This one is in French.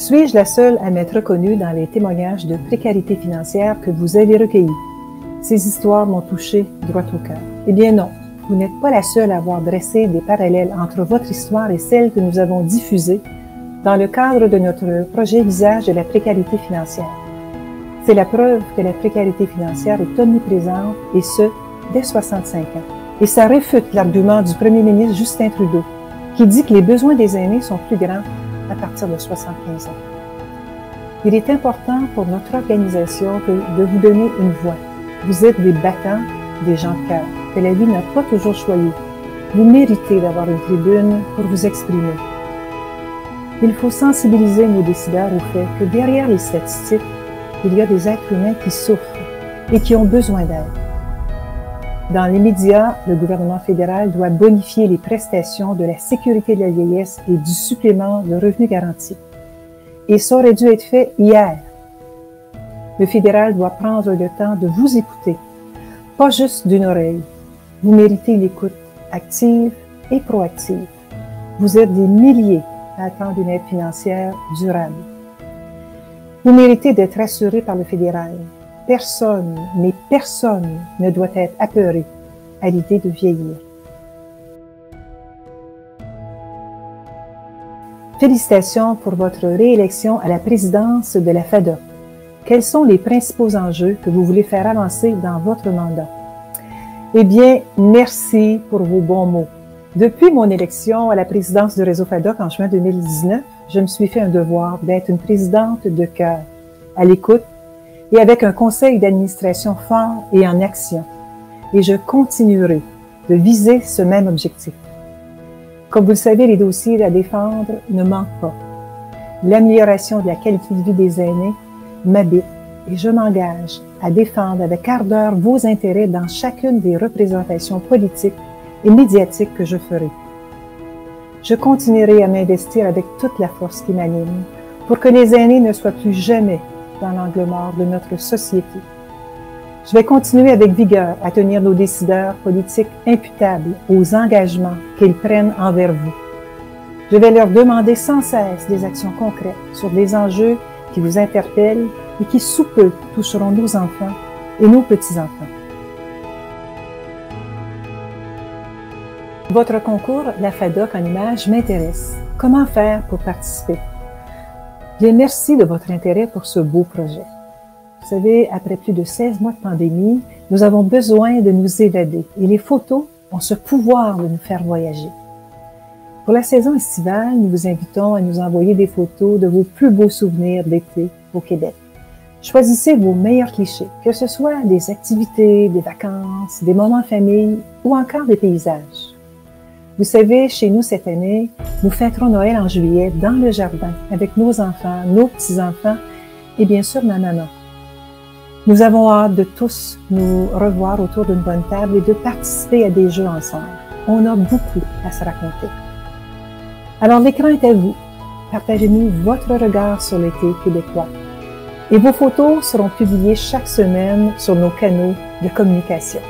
Suis-je la seule à m'être reconnue dans les témoignages de précarité financière que vous avez recueillis? Ces histoires m'ont touché droit au cœur. Eh bien non, vous n'êtes pas la seule à avoir dressé des parallèles entre votre histoire et celle que nous avons diffusée dans le cadre de notre projet Visage de la précarité financière. C'est la preuve que la précarité financière est omniprésente et ce, dès 65 ans. Et ça réfute l'argument du premier ministre Justin Trudeau, qui dit que les besoins des aînés sont plus grands à partir de 75 ans. Il est important pour notre organisation de vous donner une voix. Vous êtes des battants, des gens de cœur, que la vie n'a pas toujours choyé. Vous méritez d'avoir une tribune pour vous exprimer. Il faut sensibiliser nos décideurs au fait que derrière les statistiques, il y a des êtres humains qui souffrent et qui ont besoin d'aide. Dans les médias, le gouvernement fédéral doit bonifier les prestations de la sécurité de la vieillesse et du supplément de revenu garanti. Et ça aurait dû être fait hier. Le fédéral doit prendre le temps de vous écouter, pas juste d'une oreille. Vous méritez l'écoute active et proactive. Vous êtes des milliers à attendre une aide financière durable. Vous méritez d'être assuré par le fédéral. Personne, mais personne ne doit être apeuré à l'idée de vieillir. Félicitations pour votre réélection à la présidence de la FADOC. Quels sont les principaux enjeux que vous voulez faire avancer dans votre mandat? Eh bien, merci pour vos bons mots. Depuis mon élection à la présidence du réseau FADOC en juin 2019, je me suis fait un devoir d'être une présidente de cœur, à l'écoute et avec un conseil d'administration fort et en action. Et je continuerai de viser ce même objectif. Comme vous le savez, les dossiers à défendre ne manquent pas. L'amélioration de la qualité de vie des aînés m'habite et je m'engage à défendre avec ardeur vos intérêts dans chacune des représentations politiques et médiatiques que je ferai. Je continuerai à m'investir avec toute la force qui m'anime pour que les aînés ne soient plus jamais dans l'angle mort de notre société. Je vais continuer avec vigueur à tenir nos décideurs politiques imputables aux engagements qu'ils prennent envers vous. Je vais leur demander sans cesse des actions concrètes sur des enjeux qui vous interpellent et qui sous peu toucheront nos enfants et nos petits-enfants. Votre concours, la FADOC en images, m'intéresse. Comment faire pour participer? Bien, merci de votre intérêt pour ce beau projet. Vous savez, après plus de 16 mois de pandémie, nous avons besoin de nous évader et les photos ont ce pouvoir de nous faire voyager. Pour la saison estivale, nous vous invitons à nous envoyer des photos de vos plus beaux souvenirs d'été au Québec. Choisissez vos meilleurs clichés, que ce soit des activités, des vacances, des moments en famille ou encore des paysages. Vous savez, chez nous cette année, nous fêterons Noël en juillet dans le jardin avec nos enfants, nos petits-enfants et bien sûr ma maman. Nous avons hâte de tous nous revoir autour d'une bonne table et de participer à des jeux ensemble. On a beaucoup à se raconter. Alors l'écran est à vous. Partagez-nous votre regard sur l'été québécois. Et vos photos seront publiées chaque semaine sur nos canaux de communication.